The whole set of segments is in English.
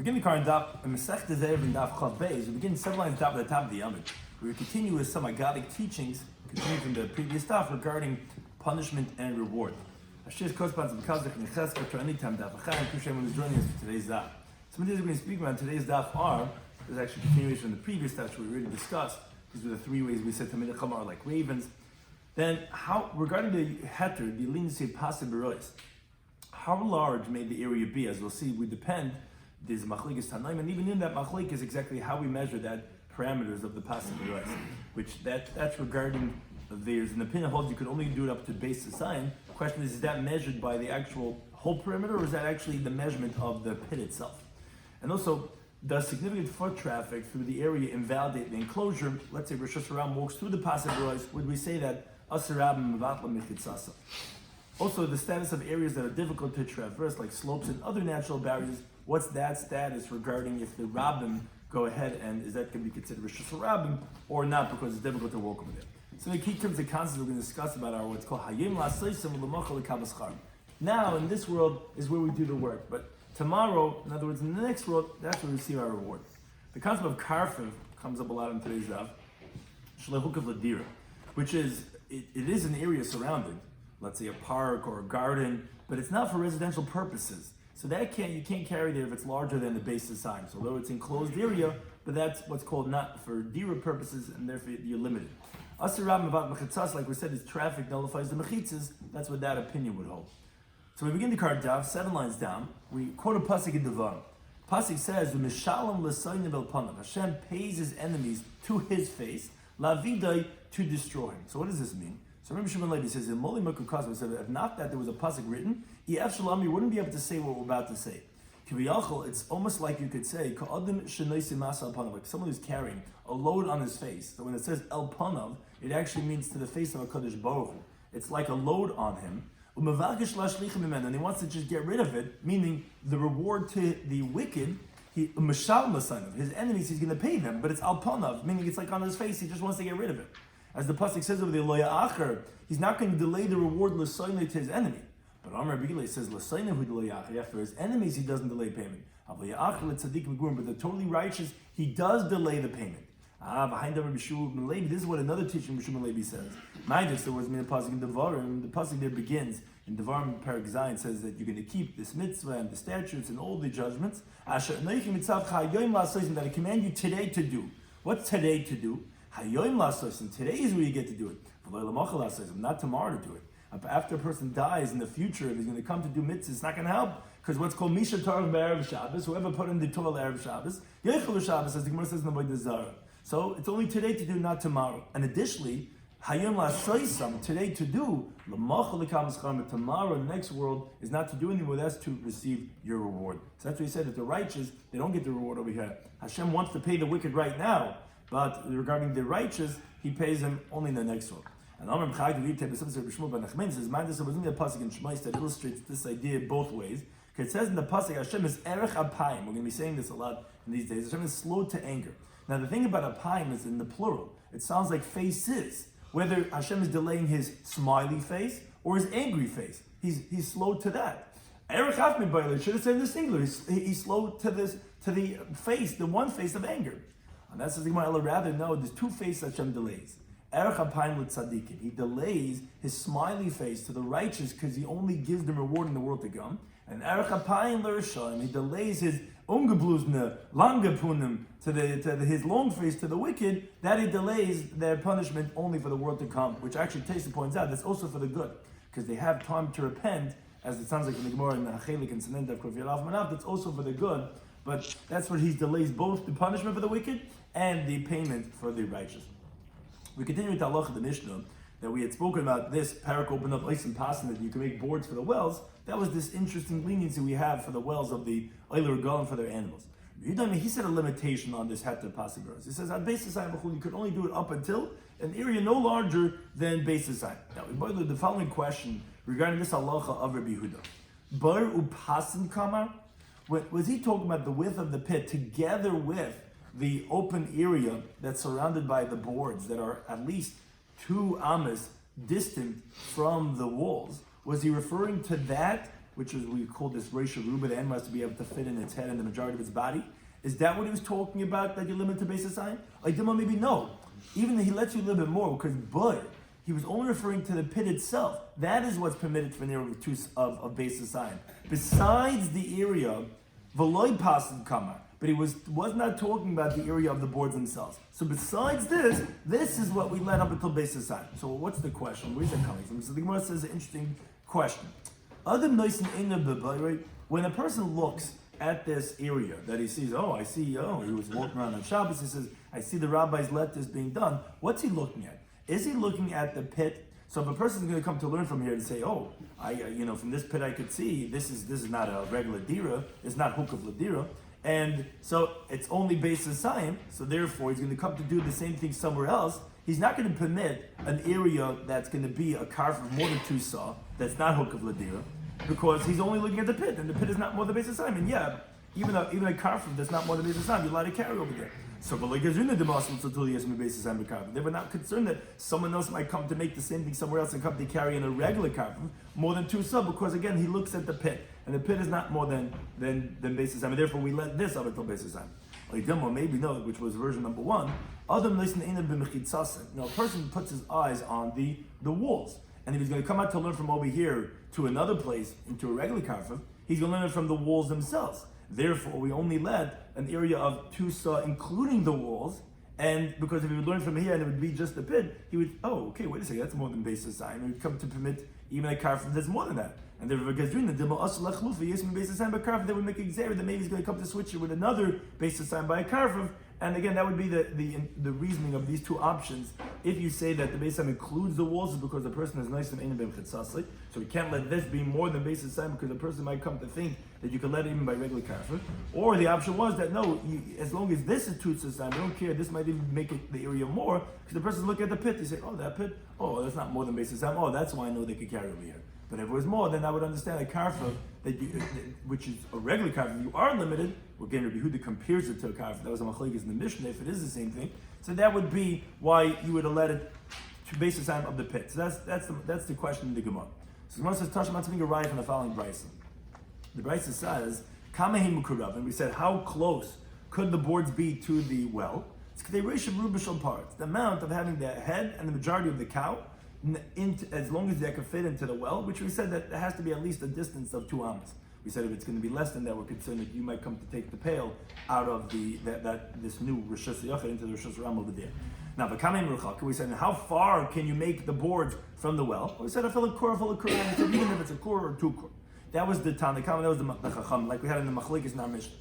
Begin the current Daf, Eruvin Daf Chav Beis. We begin several lines top at the top of the Yomit. We continue with some agadic teachings, continuing from the previous Daf regarding punishment and reward. Hashir's corresponds to Kazakh and Chesker to any time Daf. I appreciate everyone who's joining us for today's Daf. Some of the things we're going to speak about in today's Daf are, there's actually a continuation from the previous Daf we already discussed. These were the three ways we said Tamid Chama are like ravens. Then, how regarding the heter, the leniency of Pasib Berois, how large may the area be? As we'll see, we depend. There's machlekes tanaim, and even in that machlekes is exactly how we measure that parameters of the Pasib Berois, which that's regarding. There's an opinion holds you could only do it up to base design. The question is that measured by the actual whole perimeter, or is that actually the measurement of the pit itself? And also, does significant foot traffic through the area invalidate the enclosure? Let's say Rosh Hashanah walks through the Pasib Berois, would we say that asarabim mevatla michitzasa? Also, the status of areas that are difficult to traverse, like slopes and other natural barriers, what's that status regarding if the rabbim go ahead and is that going to be considered Rosh Hashanah or not because it's difficult to walk over there? So the key terms and concepts we're going to discuss about are what's called hayim la'aseisim u'lemachal l'kavaschar. Now, in this world is where we do the work, but tomorrow, in other words, in the next world, that's where we receive our reward. The concept of karfiv comes up a lot in today's daf, shlehukav ladira, which is, it is an area surrounded, let's say a park or a garden, but it's not for residential purposes. So that you can't carry there if it's larger than the base design. So although it's enclosed area, but that's what's called not for dira purposes, and therefore you're limited. Asirab mevat mechitzas, like we said, is traffic nullifies the mechitzas. That's what that opinion would hold. So we begin the card Daf, 7 lines down. We quote a pasuk in Devar. Pasuk says, "V'mishalom l'saynim el panav." Hashem pays his enemies to his face, lavidai, to destroy him. So what does this mean? So Rabbi Shloimy Schwartzberg says, in Moli Mekukaz, said if not that there was a pasuk written, you wouldn't be able to say what we're about to say. It's almost like you could say, like someone who's carrying a load on his face. So when it says El Panav, it actually means to the face of a Kadosh Baruch Hu. It's like a load on him. And he wants to just get rid of it, meaning the reward to the wicked, his enemies, he's going to pay them, but it's Al Panav, meaning it's like on his face, he just wants to get rid of it. As the pasuk says over the Loya Acher, he's not going to delay the reward l'soynei to his enemy. But Amar Bigilei says l'soynei hu delay Acher. For his enemies, he doesn't delay payment. But the totally righteous, he does delay the payment. Behind Rabbi Shloimy Schwartzberg, this is what another teaching Rabbi Shloimy Schwartzberg says. Mind us, there was a pasuk in Devarim. The pasuk there begins in Devarim Parak Zayin says that you're going to keep this mitzvah and the statutes and all the judgments. That I command you today to do. What's today to do? Hayoim lasos, and today is where you get to do it. Not tomorrow to do it. After a person dies in the future, if he's going to come to do mitzvahs, it's not going to help. Because what's called Misha Torah B'Erev Shabbos, whoever put in the Torah Erev Shabbos, Yechel Shabbos, as the Gemara says in the Boyd Zara. So it's only today to do, not tomorrow. And additionally, Hayom lasoisam, today to do, L'machal l'kam, tomorrow, the next world, is not to do anymore, that's to receive your reward. So that's what he said, that the righteous, they don't get the reward over here. Hashem wants to pay the wicked right now. But regarding the righteous, he pays them only in the next world. And Amram Chai to read says, "Mind this was in the pasuk in Shmais that illustrates this idea both ways. Because it says in the pasuk, Hashem is erech apayim. We're going to be saying this a lot in these days. Hashem is slow to anger. Now the thing about apayim is in the plural. It sounds like faces. Whether Hashem is delaying his smiley face or his angry face, he's slow to that. Erech apayim should have said in the singular. He's slow to the face, the one face of anger. And that's the thing I'd rather know. There's two faces Hashem delays. Erech apayim l'tzadikim. He delays his smiley face to the righteous because he only gives them reward in the world to come. And erech apayim l'rishayim. He delays his ungebluzne, langepunim to his long face to the wicked. That he delays their punishment only for the world to come. Which actually Taisa points out that's also for the good because they have time to repent. As it sounds like in the Gemara in the Hachelik and Sanendav Kofiyalav Manav, that's also for the good. But that's where he delays both the punishment for the wicked and the payment for the righteous. We continue with the halacha of the Mishnah that we had spoken about this parak open up ice and passing that you can make boards for the wells. That was this interesting leniency we have for the wells of the Eiler Regalim for their animals. He said a limitation on this heter pasuk. He says at base design you could only do it up until an area no larger than base design. Now we boiled the following question regarding this halacha of Rabbi Yehuda. Bar upasin kamar. Was he talking about the width of the pit together with the open area that's surrounded by the boards that are at least 2 amas distant from the walls? Was he referring to that which is we call this Reish Aruba, the animal has to be able to fit in its head and the majority of its body. Is that what he was talking about, that you limit to Beis Hasayim? Like, maybe no. Even he lets you a little bit more, because he was only referring to the pit itself. That is what's permitted for an area of Beis Hasayim. Besides the area, V'loy Pasid Kamar. But he was not talking about the area of the boards themselves. So besides this is what we let up until Beis Hasayim. So what's the question? Where's that coming from? So the Gemara says an interesting question. When a person looks at this area that he sees, he was walking around on Shabbos, he says, I see the rabbis let this being done. What's he looking at? Is he looking at the pit? So if a person is going to come to learn from here and say, from this pit I could see, this is not a regular dira, it's not hook of ladira, and so it's only Beis Hasayim, so therefore he's going to come to do the same thing somewhere else. He's not going to permit an area that's going to be a carve of more than 2 saw, that's not hook of ladira, because he's only looking at the pit, and the pit is not more than Beis Hasayim. And even a carve that's not more than Beis Hasayim, you're allowed to carry over there. So, they were not concerned that someone else might come to make the same thing somewhere else and come to carry in a regular carve more than 2 saw, because again he looks at the pit, and the pit is not more than Beis Hasayim, and therefore we let this up until Beis Hasayim. Or maybe no, which was version number 1. A person puts his eyes on the walls, and if he's going to come out to learn from over here to another place, into a regular carve, he's going to learn it from the walls themselves. Therefore, we only let an area of 2 saw, including the walls, and because if he would learn from here and it would be just the pit, he would, wait a second, that's more than Beis Hasayim. He would come to permit even a carve that's more than that. And therefore, because during the demo, they would make a xer that maybe he's going to come to switch it with another Beis Hasayim by a carve. And again, that would be the reasoning of these 2 options. If you say that the Beis Hasayim includes the walls, it's because the person is nice and ain't so we can't let this be more than Beis Hasayim, because the person might come to think that you can let it even by regular carve. Or the option was that no, as long as this is 2 Hasayim, I don't care. This might even make it the area more, because the person's looking at the pit. They say, that pit, that's not more than Beis Hasayim. That's why I know they could carry over here. But if it was more, then I would understand a karfa which is a regular karfa. You are limited. Again, Rabbi Yehuda compares it to a karfa. That was a machlekes in the Mishnah. If it is the same thing, so that would be why you would have let it to Beis Hasayim of the pit. So that's the question in the Gemara. So the Gemara says, Tashma something arrived from the following brisa. The brisa says, Kamehim Mukurav, and we said, how close could the boards be to the well? It's the ratio of rubishal parts, the amount of having the head and the majority of the cow. As long as they can fit into the well, which we said that there has to be at least a distance of 2 amas. We said if it's going to be less than that, we're concerned that you might come to take the pail out of this new Rishus Yachid into the Rishus Ram over there. Now, we said, how far can you make the boards from the well? We said a full kur, and we said even if it's a kur or 2 kur. That was the Tanakam, that was the Chacham, like we had in the Machlekes in our Mishnah.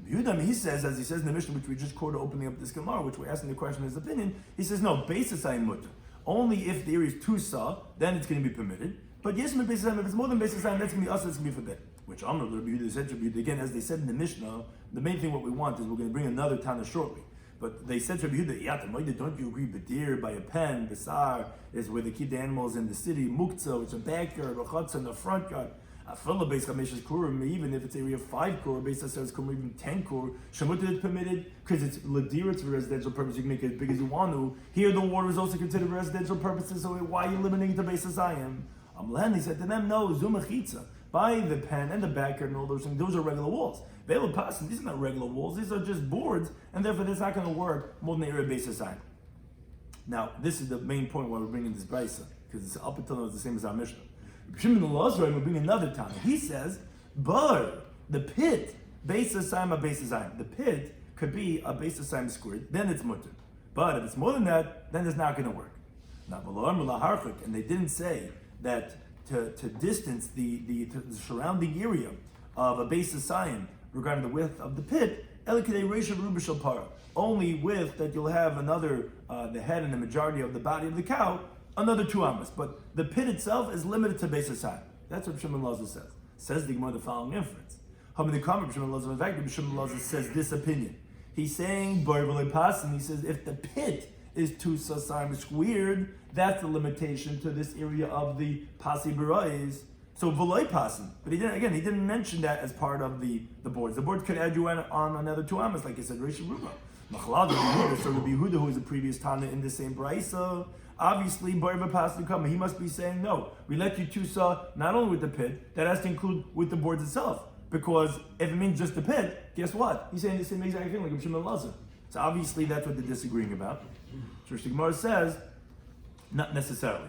Yudam, he says, as he says in the Mishnah, which we just quoted opening up this Gemara, which we're asking the question his opinion, he says, no, Beis Hasayim mutter. Only if the area is 2 saw, then it's going to be permitted. But yes, if it's more than Beis Hasayim, that's going to be us, that's going to be forbidden. Which Amr Rabbi Yehuda said, again, as they said in the Mishnah, the main thing what we want is we're going to bring another Tana shortly. But they said to Rabbi Yehuda, don't you agree, Badir, by a pen, Besar, is where they keep the animals in the city, Muktzah, it's a backyard, Rachatza in the front yard. Even if it's area 5 kur, Beis says even 10 kur, Shemuta is permitted because it's ladira, it's for residential purpose. You can make it as big as you want to. Here, the water is also considered for residential purposes. So why are you limiting it to Beis Hasayim? He said to them, no, Zumachitza. By the pen and the backyard and all those things, those are regular walls. Vela Pasim, these are not regular walls. These are just boards, and therefore that's not going to work more than the area Beis Hasayim. Now, this is the main point why we're bringing this brisa, because it's up until now it's the same as our Mishnah. We're bringing another time. He says, but the pit, Beis Hasayim, Beis Hasayim. The pit could be a Beis Hasayim squared, then it's mutter. But if it's more than that, then it's not going to work. Now, and they didn't say that to distance the surrounding area of a Beis Hasayim regarding the width of the pit, only with that you'll have another, the head and the majority of the body of the cow, another 2 amas, but the pit itself is limited to Beis Hasayim. That's what Shimon Lazar says. Says the Gemara the following inference. In fact, Shimon Lazar says this opinion. He's saying, and he says, if the pit is 2 sasayim squared, that's the limitation to this area of the Pasi Barais. So v'loy pasin, but he didn't mention that as part of the boards. The boards could add you on another 2 amas, like he said, Reish Ruba. Machlad Yehuda, so Rabbi Yehuda, who is a previous Tana in the same brayso, obviously Barba pasin come. He must be saying no. We let you 2 saw not only with the pit, that has to include with the boards itself. Because if it means just the pit, guess what? He's saying the same exact thing like Rabbi Shimon Lazar. So obviously that's what they're disagreeing about. So the Gemara says, not necessarily,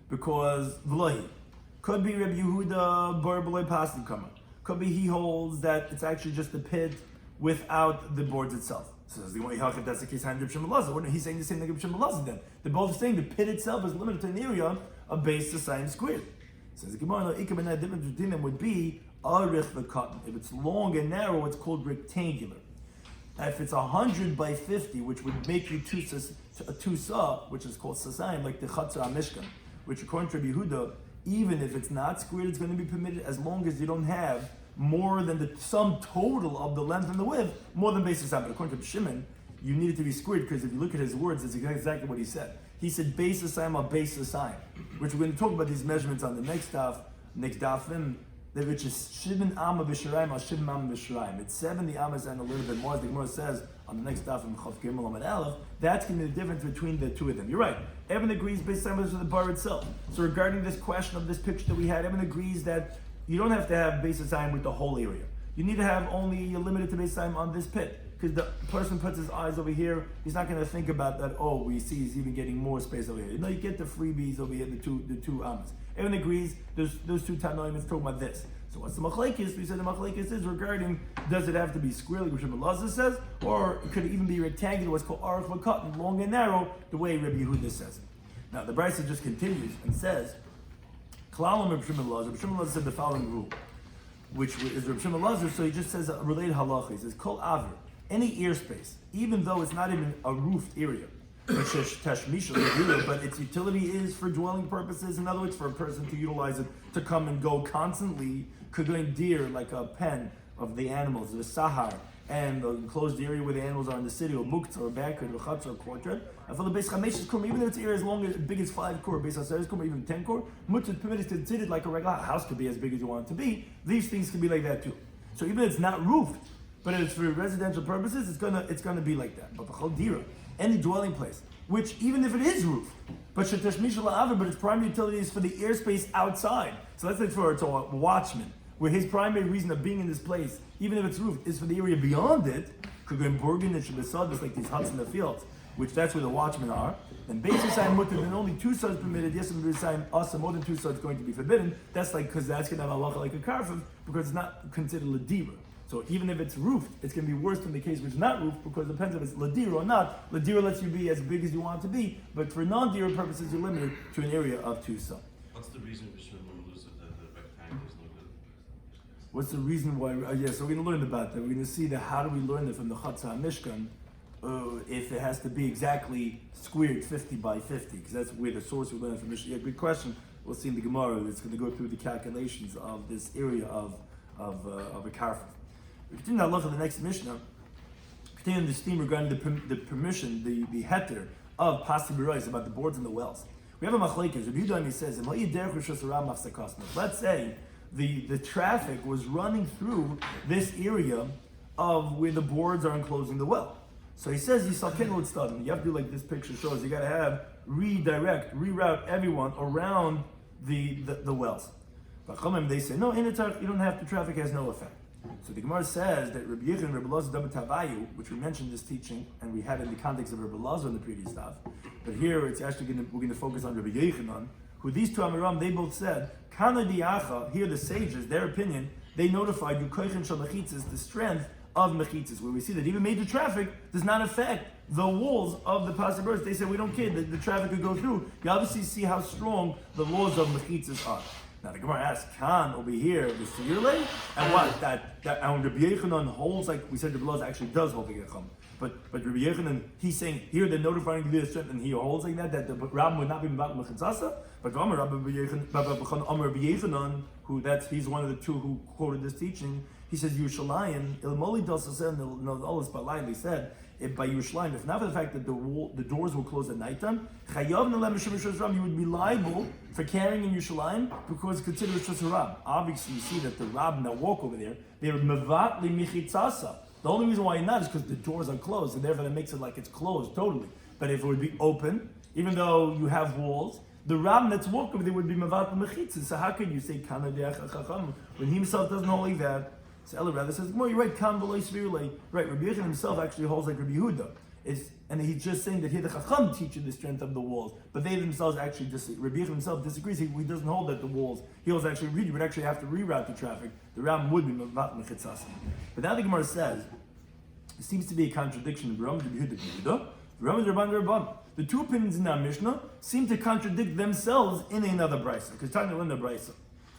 because v'lohi. Could be Rabbi Yehuda bar b'loy pasin kama. Could be he holds that it's actually just the pit without the boards itself. So if that's the case, he's saying the same thing Rabbi Shimon Lazar then. They're both saying the pit itself is limited to an area of base to sign squared. Says the Gemara, the difference between them would be arich v'katan. If it's long and narrow, it's called rectangular. If it's 100 by 50, which would make you two saw, which is called sasayim, like the chatzar mishkan, which according to Rabbi Yehuda, even if it's not squared, it's going to be permitted as long as you don't have more than the sum total of the length and the width, more than base sasayim. But according to Shimon, you need it to be squared because if you look at his words, it's exactly what he said. He said base sasayim or base sasayim, which we're going to talk about these measurements on the next dafim, which is Shivin Amma B'Shirayim or Shivin Amma B'Shirayim. It's 70 Ammas and a little bit more. As the Gemara says on the next daf in Chav Gimel Amud Aleph, that's going to be the difference between the 2 of them. You're right. Evan agrees based on the bar itself. So regarding this question of this picture that we had, Evan agrees that you don't have to have base sign with the whole area. You need to have only, you're limited to base sign on this pit. Because the person puts his eyes over here, he's not going to think about that, oh, we see he's even getting more space over here. You know, you get the freebies over here, the two Ammas. Everyone agrees, those 2 Tanoim is talking about this. So what's the machlekes? We said the machlekes is regarding, does it have to be square, like Rabbi Lazar says, or it could even be rectangular, what's called arach v'katan, long and narrow, the way Rabbi Yehuda says it. Now, the Brisa just continues and says, Klalam Rabbi Shimon Lazar. Rabbi Shimon Lazar said the following rule, which is Rabbi Shimon Lazar, so he just says a related halacha. He says, Kol Aver, any airspace, even though it's not even a roofed area, but its utility is for dwelling purposes. In other words, for a person to utilize it to come and go constantly, could go in deer like a pen of the animals, the sahar, and the enclosed area where the animals are in the city, or muktzah, or backyard, or chatzah, or courtyard. And for the base chameshes kum, even though it's area as long as big as 5 core, base hasaris kum, even 10 core, muktzah permitted is considered like a regular house could be as big as you want it to be. These things can be like that too. So even if it's not roofed, but if it's for residential purposes, it's gonna be like that. But the chodira, any dwelling place, which even if it is roofed, but its primary utility is for the airspace outside. So let's say it's a watchman, where his primary reason of being in this place, even if it's roofed, is for the area beyond it. Could go in Bergen and Shabbat, just like these huts in the fields, which that's where the watchmen are. And basic sign mutter, then only 2 sons permitted. Yes, and the sign also more than 2 sons going to be forbidden. That's like because that's gonna have a halacha like a karfim, because it's not considered ladira. So even if it's roofed, it's going to be worse than the case which is not roofed, because it depends if it's ladira or not. Ladira lets you be as big as you want it to be, but for non-dira purposes, you're limited to an area of 2 saw. What's the reason we should lose it that the rectangle is no good? What's the reason why? So we're going to learn about that. We're going to see that how do we learn that from the Chatzah Mishkan, if it has to be exactly squared 50 by 50, because that's where the source we learn from Mishnah. Yeah, good question. We'll see in the Gemara. It's going to go through the calculations of this area of a karfif. We continue now look at the next Mishnah. Continuing this theme regarding the permission, the heter of pasi b'rois about the boards and the wells. We have a machlekes. Rabbi Shloimy says, let's say the traffic was running through this area of where the boards are enclosing the well. So he says, you have to do like this picture shows. You got to have reroute everyone around the wells. But they say, no, you don't have to. Traffic has no effect. So the Gemara says that Rabbi Yechon and Rabbi Lazar Dabatabayu, which we mentioned this teaching, and we had in the context of Rabbi Lazar in the previous stuff, but here it's actually we're going to focus on Rabbi Yechon, who these 2 Amiram, they both said, Kana diacha, here the sages, their opinion, they notified you koichin shal mechitzas, the strength of mechitzas, where we see that even major traffic does not affect the walls of the pasibers. They said we don't care, the traffic could go through. You obviously see how strong the laws of mechitzas are. Now the Gemara asks, Khan over here, the shiur, and what? That and Rabbi Yechanan holds, like we said, the Belaz actually does hold the Yecham. But Rabbi Yechanan, he's saying here they're notifying the strength, and he holds like that the Rabbin would not be about Mechitzasa. But Rabbi Yechanan, who he's one of the 2 who quoted this teaching, He says Yerushalayim, Ilmoli Dalsasen, Nolos Balai, they said, if by Yerushalayim, if not for the fact that the doors will close at nighttime, you would be liable for carrying in Yerushalayim because it's considered Rishus Harab. Obviously, you see that the Rab now walk over there, they're Mevatli Michitzasa. The only reason why you're not is because the doors are closed, and therefore that makes it like it's closed totally. But if it would be open, even though you have walls, the Ram that's walking over there would be Mevatli Michitzas. So how can you say Kana De'ach Chacham when he himself doesn't hold like that? So Ella rather says, "Well, you're right. Kan v'lo svirulei." Right, Rabbi Yechon himself actually holds like Rabbi Yehuda. And he's just saying that here the Chacham teach you the strength of the walls, but they themselves actually Rabbi Yechon himself disagrees. He doesn't hold that the walls. He holds actually you would actually have to reroute the traffic. The Ram would be Mevat Mechitzas. But now the Gemara says it seems to be a contradiction of Ram Rabbi Yehuda, Ram Rabban Rabban. The two opinions in our Mishnah seem to contradict themselves in another brisa. Because time to learn the brisa.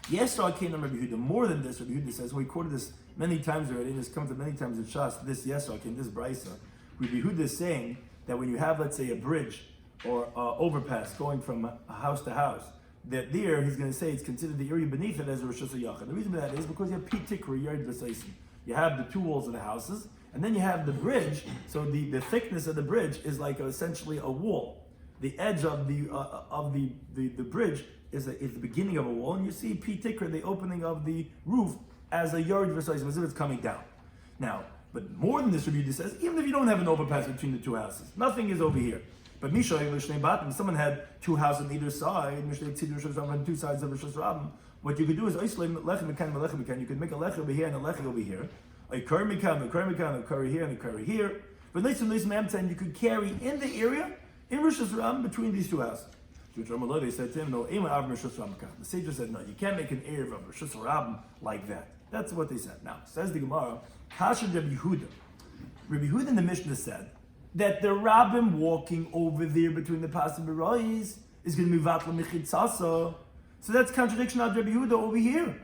Yes, I came to Rabbi Yehuda. More than this, Rabbi Yehuda says, we quoted this many times already, and this comes up many times in Shas, this yes, I came, this brisa. Rabbi Yehuda is saying that when you have, let's say, a bridge or overpass going from house to house, that there, he's going to say it's considered the area beneath it as a Rosh Hashanah. The reason for that is because you have Pitikra Yard V'Saisim. You have the two walls of the houses, and then you have the bridge, so the thickness of the bridge is like essentially a wall. The edge of the bridge is the beginning of a wall, and you see Pitikra, the opening of the roof, as a yard V'Saisim, as if it's coming down. Now, but more than this, Rabbi Yehuda says, even if you don't have an overpass between the two houses, nothing is over here. But someone had two houses on either side, on two sides of Rosh Hashanah. What you could do is you could make a lech over here and a lech over here. A curry here and a curry here. But and you could carry in the area in Rosh Hashanah between these two houses. They said to him, no, the sage said, no, you can't make an Erev of Rosh Hashanah like that. That's what they said. Now, says the Gemara, Kasha Rabbi Yehuda. Rabbi Yehuda in the Mishnah said that the rabbim walking over there between the Pas and Berois is going to be Vatla Mechitzasa. So that's contradiction of Rabbi Yehuda over here.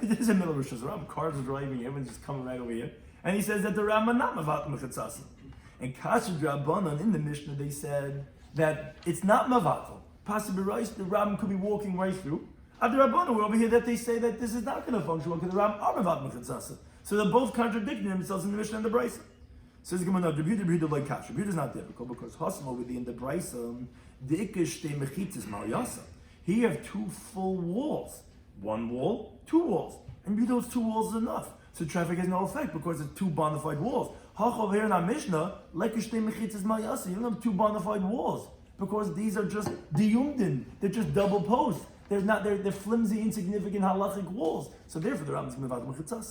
This is the middle of Rosh Hashanah. Cars are driving, everyone's just coming right over here. And he says that the rabbim are not Vatla Mechitzasa. And Kasha Rabbanan in the Mishnah, they said that it's not Mavatl. Pas and Berois, the rabbim could be walking right through. At the Rabbanu, we're over here that they say that this is not going to function because the Ram are Mevat Mechitzasa. So they're both contradicting themselves in the Mishnah and the Brisa. Says the Gemara, Rabbi Yehuda like Kash. Rabbi Yehuda is not difficult because Hasam over the in the Brisa, the Ikesh te Mechitzas Mariasa. Here you have two full walls. One wall, two walls. And those two walls is enough. So traffic has no effect because it's two bona fide walls. Hach over here in our Mishnah, Lekesh te Mechitzas Mariasa. You don't have two bona fide walls because these are just diyumdin. They're just double posts. They're flimsy, insignificant halachic walls. So therefore, the Rambam is Mevat Mechitzas.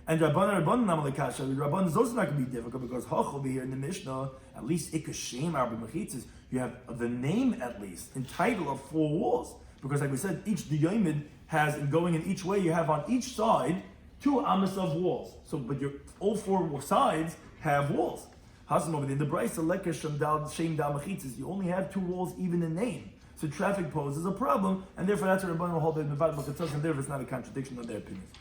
And Rabban Namalekasha, Rabban is also not going to be difficult because Hoch over here in the Mishnah, at least Ikashem Arba Mechitzas, you have the name at least, in title of four walls. Because like we said, each Diyomid has, going in each way, you have on each side two Amos of walls. So, but all four sides have walls. Hasam over there, in the Brisa, Lekashem Dal Shem Dal Mechitzas, you only have two walls even in name. So traffic poses a problem, and therefore that's what Rabban will hold the Mevat Mechitzas, and therefore it's not a contradiction of their opinions.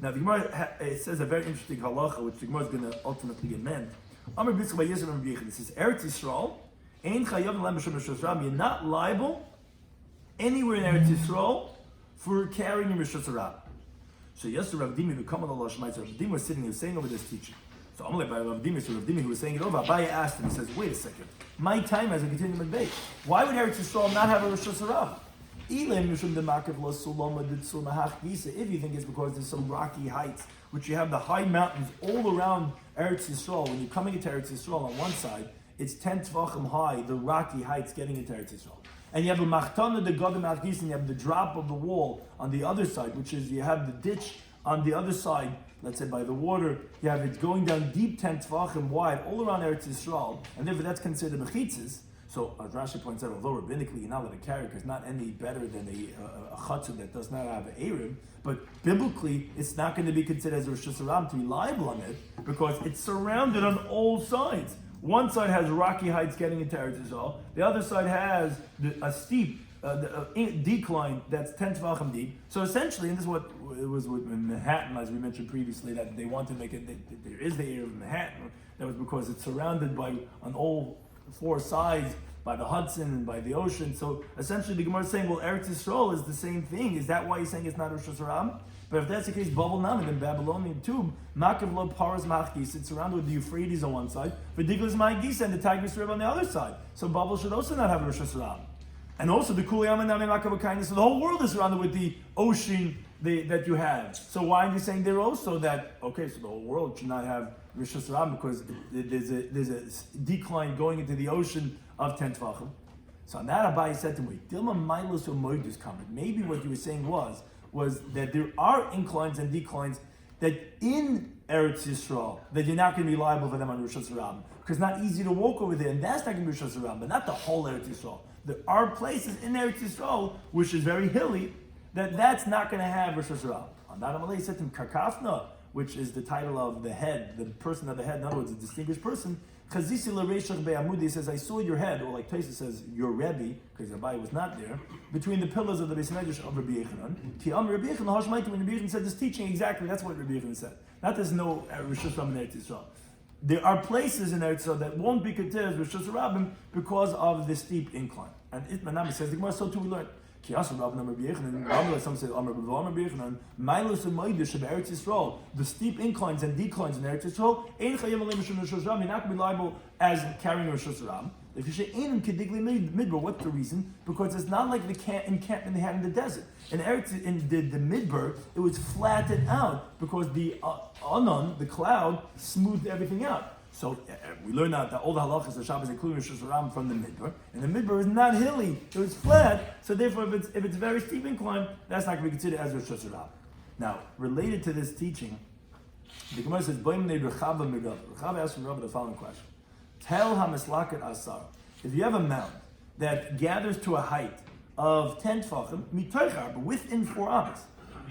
Now the Gemara it says a very interesting halacha, which the Gemara is going to ultimately amend. Amar B'Yitzchak by Yisrael and Rabbi Yechon. It says Eretz Yisrael, Ein Chayav L'Lam B'Shem Rosh Hashanah. You're not liable anywhere in Eretz Yisrael for carrying a Rosh Hashanah. So yesterday Rav Dimi become on the Lashon Ma'aser. Rav Dimi was sitting here saying over this teaching. So Amalek by Rav Dimi, who was saying it over, Abaye asked him, he says, wait a second, my time as a continuing debate. Why would Eretz Yisrael not have a Rosh Hashanah? If you think it's because there's some rocky heights, which you have the high mountains all around Eretz Yisrael, when you're coming into Eretz Yisrael on one side, it's 10 tvachim high, the rocky heights getting into Eretz Yisrael. And you have a machtana, the Godem Achgis, and you have the drop of the wall on the other side, which is you have the ditch on the other side, let's say by the water, you have it going down deep 10 tvachim wide all around Eretz Yisrael, and therefore that's considered mechitzas. So as Rashi points out, although rabbinically you're not allowed to carry because it's not any better than a chutzah that does not have an Erev, but biblically it's not going to be considered as a Rosh Hashanah to be liable on it because it's surrounded on all sides. One side has rocky heights getting into Eretz Yisrael, the other side has a steep decline that's 10 tvachim deep. So essentially, and this is what it was with Manhattan, as we mentioned previously, that they want to make it, there is the area of Manhattan, that was because it's surrounded by, on all four sides, by the Hudson and by the ocean. So essentially the Gemara is saying, well, Eretz Yisrael is the same thing. Is that why you're saying it's not Rosh Hashanah? But if that's the case, Babel Namin in Babylonian too, Makav Lo Paras Machgis, it's surrounded with the Euphrates on one side, Vidiglas Ma'gis and the Tigris River on the other side. So Babel should also not have a Rosh Hashanah. And also the Kuliyam and Nami Makav Kindness, so the whole world is surrounded with the ocean that you have. So why are you saying there also that, okay, so the whole world should not have Rosh Hashanah because there's a decline going into the ocean of 10 Tvachim? So on that Abai said to me, Dilma Milos or Moidus comment. Maybe what you were saying was that there are inclines and declines that in Eretz Yisrael that you're not going to be liable for them on Rosh Hashanah because it's not easy to walk over there, and that's not going to be Rosh Hashanah, but not the whole Eretz Yisrael. There are places in Eretz Yisrael which is very hilly that's not going to have Rosh Hashanah. On that Amalei said to him, Karkafna, which is the title of the head, the person of the head, in other words, a distinguished person. Chazisi l'reishach be'amudi says, I saw your head, or like Taisa says, your Rebbe, because Rabbi was not there, between the pillars of the Beis Medrash of Rabbi Yechanan. Ki am Rabbi Yechanan hashmaiti, when Rabbi Yechanan said this teaching, exactly, that's what Rabbi Yechanan said. Not there's no Rosh Hashanah in Eretz Yisrael. There are places in Eretz Yisrael that won't be considered Rosh Hashanah because of the steep incline. And Itmanami says, the Gemara, so too we learn. Some say the steep inclines and declines in Eretz Yisrael, you're not going to be liable as carrying Rosh Hashanah. If you say midbar, what's the reason? Because it's not like the encampment they had in the desert. In the midbar, it was flattened out because the anon, the cloud, smoothed everything out. So we learn out that all the halachas of Shabbos, including Rosh Hashanah, from the midbar, and the midbar is not hilly; it was flat. So therefore, if it's very steep incline, that's not going to be considered as Rosh Hashanah. Now, related to this teaching, the Gemara says, Rechava asked from Rabbi the following question: Tell hamislakat asar. If you have a mound that gathers to a height of 10 tefachim, mitoichar, but within 4 amas,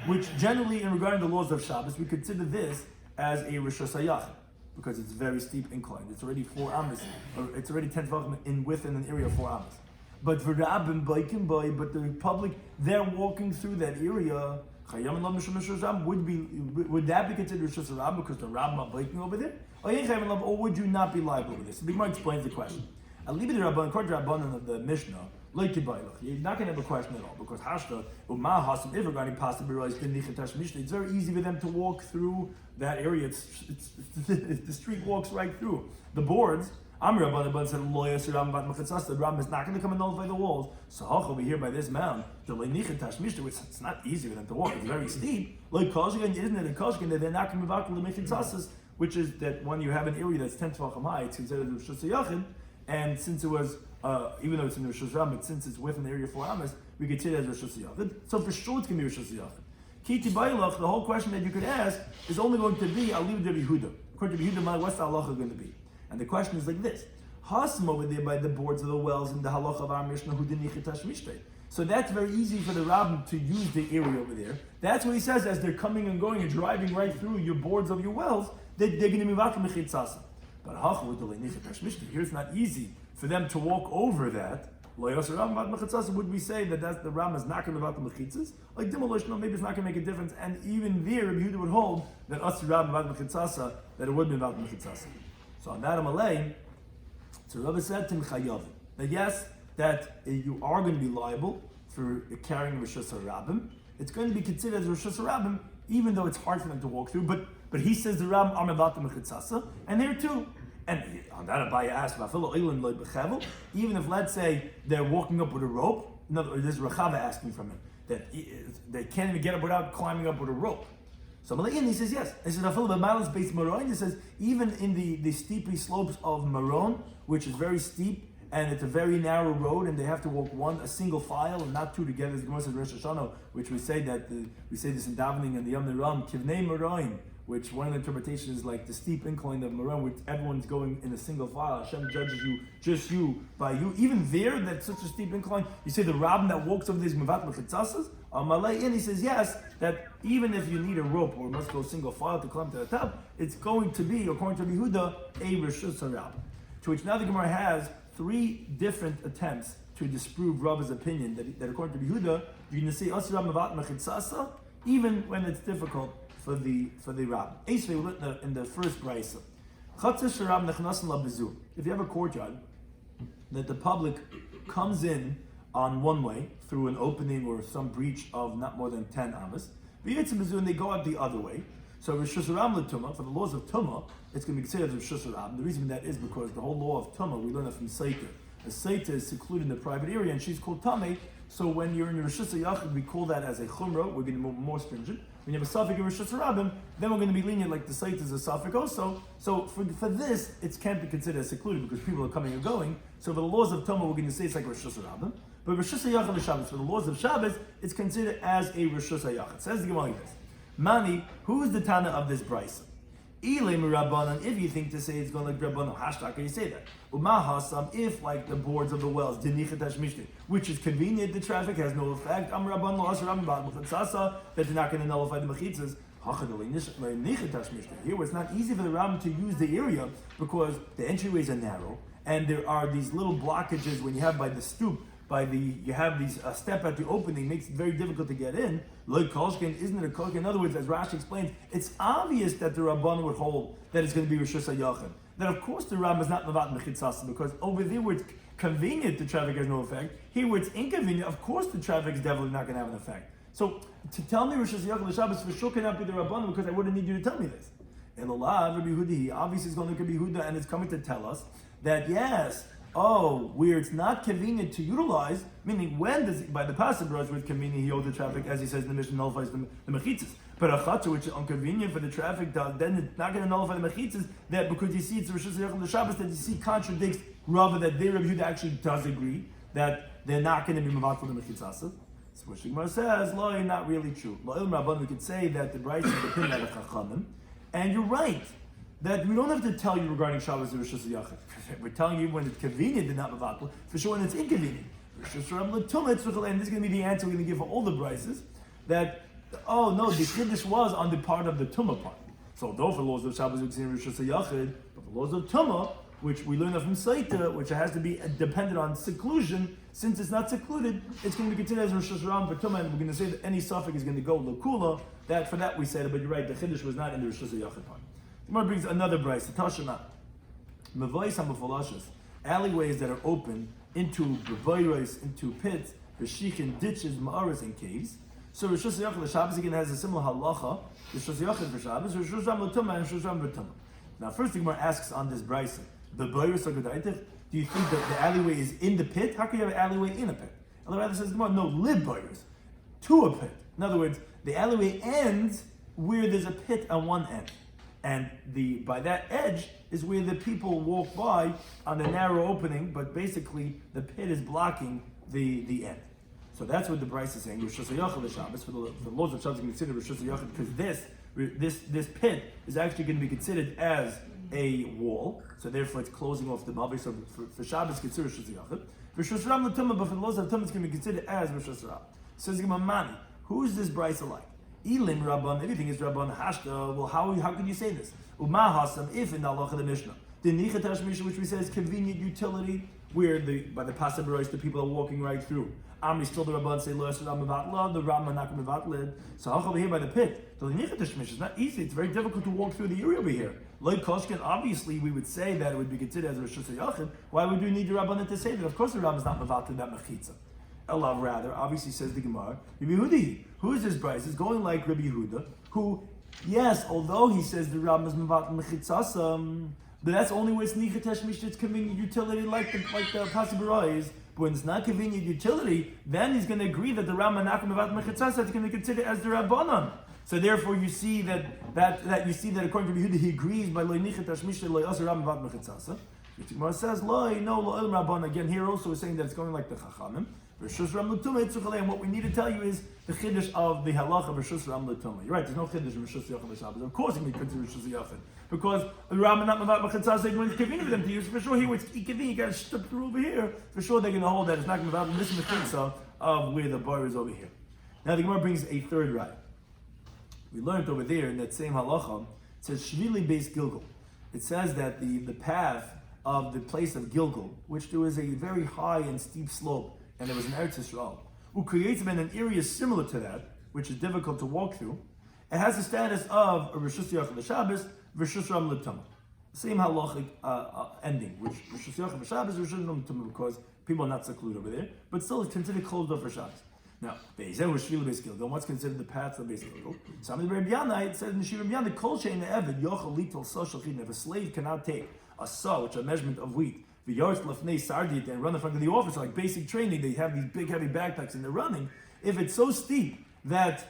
which generally, in regarding the laws of Shabbos, we consider this as a Rosh Hashanah, because it's very steep incline. It's already 4 amas, or it's already 10 tefachim within an area of 4 amas. But for Rabbim, but the public, they're walking through that area. Would that be considered Rosh Hashanah because the Rabbim are biking over there? Or would you not be liable over this? The Gemara explains the question. According to Rabbanan of the Mishnah, you're not going to have a question at all because if regarding it's very easy for them to walk through that area. The street walks right through. The boards, Amr Rabban said, the Ram is not going to come and nullify the walls. So over here by this mound, it's not easy for them to walk. It's very steep. Like Koshkin, isn't it a Koshkin that they're not going to move out to the Mechitzasas, which is that when you have an area that's 10 Tvachim high, it's considered Rosh Hashanah. And since it was, even though it's in Rosh Hashanah, but since it's within the area of 4 amas, we could say it as Rosh Hashanah. So for sure it's going to be Rosh Hashanah. Kiti Bailach, the whole question that you could ask is only going to be, I'll leave it to Yehuda. According to Yehuda, what's the halacha going to be? And the question is like this. Hasam over there by the boards of the wells in the halacha of our Mishnah, who didn't yichitash mishtei. So that's very easy for the Rabbim to use the area over there. That's what he says as they're coming and going and driving right through your boards of your wells, they're going to be vakim mechitzasa. But halacha with the yichitash mishtei, here it's not easy for them to walk over that. Would we say that the Ram is not going to be about the mechitzas? Like demolition, maybe it's not going to make a difference. And even there, Rabbi Yehuda would hold that us Ram about mechitzasa, that it would be about mechitzasa. So on that Amalei, so Rabbi said to Chayav that yes, that you are going to be liable for carrying Rosh Hashanah. It's going to be considered as Rosh Hashanah, even though it's hard for them to walk through. But he says the Ram are about the mechitzasa, and there too. And on that Abaye asked, even if let's say they're walking up with a rope, in other words, there's Rechava asking from him that they can't even get up without climbing up with a rope. So he says yes. He says even in the steepy slopes of Maron, which is very steep and it's a very narrow road, and they have to walk a single file and not 2 together. As the Gemara says Rosh Hashanah, which we say we say this in davening and the Yom Ram Kivnei Maron, which one of the interpretations is like the steep incline of Maron, which everyone's going in a single file. Hashem judges you, just you, by you. Even there, that's such a steep incline. You say the Rabbin that walks over these Mevat Mechitzasas, and he says yes, that even if you need a rope or must go single file to climb to the top, it's going to be, according to Yehuda, a Rosh Hashanah. To which now the Gemara has 3 different attempts to disprove Rabba's opinion that according to Yehuda, you're going to say Asra Mevat Mechitzasa, even when it's difficult for the Rabbin. In the first brisa, if you have a courtyard that the public comes in on one way through an opening or some breach of not more than 10 amas, And they go out the other way. So Rishus Ram L'Tumah, for the laws of Tumah, it's going to be considered as Rishus Ram. The reason that is because the whole law of Tumah, we learn that from Saita. A Saita is secluded in the private area, and she's called Tameh. So when you're in your Rishus Yachid, we call that as a Chumrah. We're going to be more stringent. When you have a Safik in Rishus Rabim, then we're going to be lenient, like the Saita is a Safik also. So for this, it can't be considered as secluded because people are coming and going. So for the laws of Tumah, we're going to say it's like Rishus Rabim. But Rishus Yachid Shabbos, for the laws of Shabbos, it's considered as a Rishus Yachid. Says the Gemara like this. Mani, who is the Tana of this Brisa? If you think to say it's going like Rabbanon, hashtag, can you say that? If like the boards of the wells, which is convenient, the traffic has no effect. That they're not going to nullify the mechitzas. Here, it's not easy for the Ram to use the area because the entryways are narrow and there are these little blockages when you have by the stoop. You have these step at the opening, makes it very difficult to get in. Like Kolshkin, isn't it a Kolshkin? In other words, as Rashi explains, it's obvious that the Rabban would hold that it's going to be Rishus HaYachid. Then of course the Ram is not Mavat Mechitzasa, because over there where it's convenient, the traffic has no effect. Here where it's inconvenient, of course the traffic is definitely not going to have an effect. So to tell me Rishus HaYachid Shabbos for sure cannot be the Rabban, because I wouldn't need you to tell me this. In Allah, Rabbi Yehuda, obviously it's going to be Yehuda, and it's coming to tell us that yes, where it's not convenient to utilize, meaning when does by the passive brush where it's convenient, he holds the traffic, as he says in the Mishnah, nullifies the mechitzas. But a chatzah which is inconvenient for the traffic, then it's not going to nullify the mechitzas, that because you see it's Rishus HaYachid Shabbos, that you see contradicts rather that their Rabbi Yehuda actually does agree that they're not going to be mavat for the mechitzasa. So what Shigmar says, lo, not really true. Lo il Rabban, we could say that the Brisa is the pin of Chachamim, and you're right. That we don't have to tell you regarding Shabbos and Rishus HaYachid. We're telling you when it's convenient and not mavatl, for sure when it's inconvenient. And this is going to be the answer we're going to give for all the brises. That, the Kiddush was on the part of the Tumah part. So though for laws of Shabbos we consider Rishus HaYachid, but for laws of Tumah, which we learn from Saita, which has to be dependent on seclusion, since it's not secluded, it's going to be considered as Rishus Ram for Tumah, and we're going to say that any suffix is going to go L'Kula. That for that we said it, but you're right, the Kiddush was not in the Rishus HaYachid part. Gemara brings another brayse, Tashema. Mavois hamufalashos, alleyways that are open into bevoiros, into pits, v'shichin, ditches, ma'aras, and caves. So Rishus HaYachid the Shabbos again has a similar halacha. Rishus HaYachid for Shabbos, Rishus Ram l'tumah and Rishus Ram v'tumah. Now, first the Gemara asks on this brayse, bevoiros are gedaitich. Do you think that the alleyway is in the pit? How can you have an alleyway in a pit? And the Rabbi says, no, libboiros, to a pit. In other words, the alleyway ends where there's a pit on one end. And by that edge is where the people walk by on the narrow opening, but basically the pit is blocking the end. So that's what the Bryce is saying. Rishus HaYachid Shabbos, for the laws of Shabbos, considered Rishus HaYachid because this pit is actually going to be considered as a wall. So therefore, it's closing off the Malbis. So for Shabbos, considered Rishus HaYachid. Rishus Ram l'tumah, but for the laws of Tumah, it's going to be considered as Rishus Ram. Says Gemara, who is this Bryce like? Elim Rabban, everything is Rabban Hashta. Well, how can you say this? Uma Hasam, if in the halacha of the Mishnah, the Nichatash Mishnah, which we say is convenient utility, where by the Pasabaros the people are walking right through. Amri still the Rabban say Lo Yasur Ram the Ram not Mevatled. So how over here by the pit? So the Nichatash Mishnah is not easy. It's very difficult to walk through the area over here. Like Koshkin, obviously we would say that it would be considered as Rishus HaYachid. Why would we need the Rabban to say that? Of course the Ram is not Mevatled that Mechitza. Allah rather, obviously says the Gemara, Rabbi Yehuda, who is this Bryce? Is going like Rabbi Yehuda, who, yes, although he says the Ram is Mavat Mechitzasam, but that's only where it's Nichatesh Mishnah, it's convenient utility like the Pasibara is. But when it's not convenient utility, then he's going to agree that the Ram and Mavat Mechitzasam is going to consider as the Rabbanon. So therefore you see that according to Rabbi Yehuda, he agrees by Lo Nichatesh Mishnah Lo Yasur Ram Mavat Mechitzasam. Which Gemara says, Lo El Rabban. Again, here also is saying that it's going like the Chachamim. Rishus Ram l'tumah, and what we need to tell you is the chiddush of the halacha of Rishus Ram l'tumah. You're right, there's no chiddush of Rishus HaYachid Shabbos. Of course, we consider Rishus HaYachid because the Ram and not Mavat Mechitzasam, when it's convenient for them to use, for sure, here it's convenient, you got to step through over here. For sure, they're going to hold that it's not going to Mavat this Mechitza of where the bar is over here. Now, the Gemara brings a third right. We learned over there in that same halacha, it says Shvili Beis Gilgal. It says that the path of the place of Gilgal, which there was a very high and steep slope, and there was an Eretz Yisrael, who creates them in an area similar to that, which is difficult to walk through. It has the status of a Rishus HaYachid Shabbos, Rishus Ram l'tumah. Same halachic ending, which Rishus HaYachid Shabbos, Rishus Ram l'tumah, because people are not secluded over there, but still it's considered closed off for Shabbos. Now, what's considered the path of Beis Gilgal? Some of the Rabbi Yana, it says in the Shiur Rabbi Yana, Kol shein eved yochel litel so shachin. If a slave cannot take a saw, which is a measurement of wheat, the yards lefnei sardit, and run in front of the officer, like basic training, they have these big heavy backpacks and they're running. If it's so steep that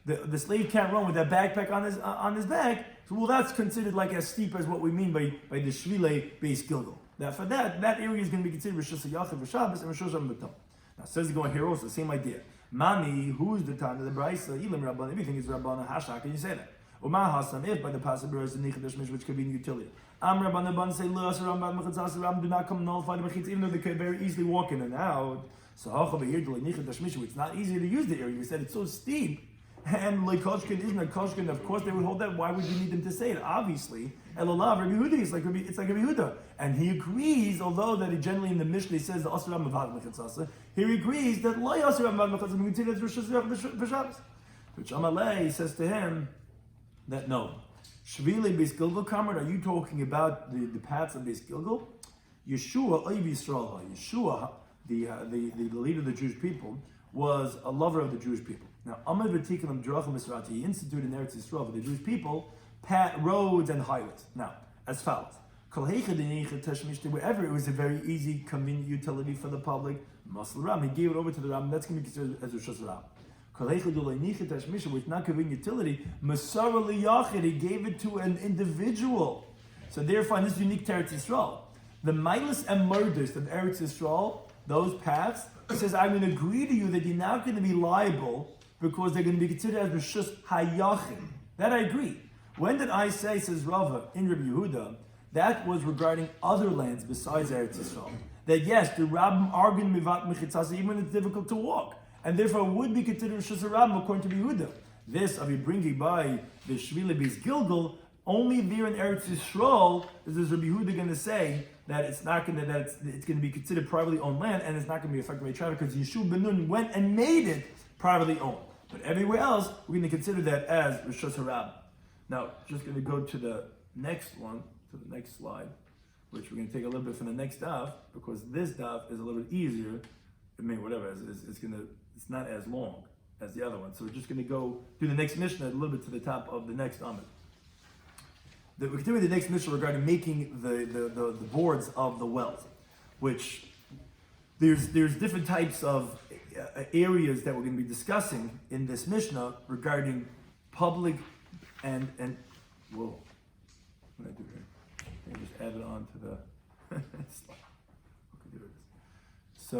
the slave can't run with that backpack on his back, so well, that's considered like as steep as what we mean by the Shvile Beis Gilgal. That for that area is going to be considered Rosh Hashanah v'Shabbos and Rosh Hashanah v'Tom. Now, says the going here also, the same idea. Mami, who's the time of the Brisa? Ilim Rabban, everything is Rabban. How can you say that? Uma Hasan, if by the possibility is the Nichadash Mish, which could be utility. Am Rabban Abban say, Lo Asar Rabban Mechatzas Rabban, do not come nullify the Mechitz, even though they could very easily walk in and out. So, Hachav here, Nichadash Mish, it's not easy to use the area. We said it's so steep. And like Koshkin isn't a Koshkin, of course they would hold that. Why would you need them to say it? Obviously, Elolav, Rabbi Yehuda is like Rabbi Yehuda. And he agrees, although that he generally in the Mishnah says the Asram of Mechatzasa, he agrees that Lo Asram of Mechatzasa, we consider it Rosh Hashanah v'Shabbos. Which Amalei says to him that no. Shvili Beis Gilgal Kamar, are you talking about the paths of Beis Gilgal? Yeshua, Oiv Yisrael, Yeshua, the leader of the Jewish people, was a lover of the Jewish people. Now, Amad V'Tikalam Drachim Israel, he instituted in Eretz Yisrael for the Jewish people roads and highways. Now, as follows: wherever it was a very easy, convenient utility for the public, Masal Ram, he gave it over to the Ram. That's going to be considered as Rosh Hashanah. Which not convenient utility, Masara Liyachid, he gave it to an individual. So therefore, in this unique to Eretz Yisrael, the Milas and murders of Eretz Yisrael, those paths, he says, I'm going to agree to you that you're not going to be liable because they're going to be considered as Rishus Hayachim. That I agree. When did I say, says Rava, in Rabbi Yehuda, that was regarding other lands besides Eretz Yisrael. That yes, the Rabbim are going to be Vat Mechitzasa even when it's difficult to walk. And therefore would be considered Rishus Rabbim according to Yehuda. This, I'll be bringing by the Shvile Beis Gilgal, only there in Eretz Yisrael is Rabbi Yehuda going to say that it's not going to it's going to be considered privately owned land and it's not going to be affected by traffic because Yeshua ben Nun went and made it privately owned. But everywhere else, we're going to consider that as Rishus Harab. Now, just going to go to the next one, to the next slide, which we're going to take a little bit from the next daf because this daf is a little bit easier. I mean, whatever, it's not as long as the other one. So we're just going to go do the next Mishnah a little bit to the top of the next Amid. We're continuing the next Mishnah regarding making the boards of the wells, which there's different types of areas that we're going to be discussing in this Mishnah regarding public and whoa, what did I do here? I just add it on to the slide. Okay, there it is. So,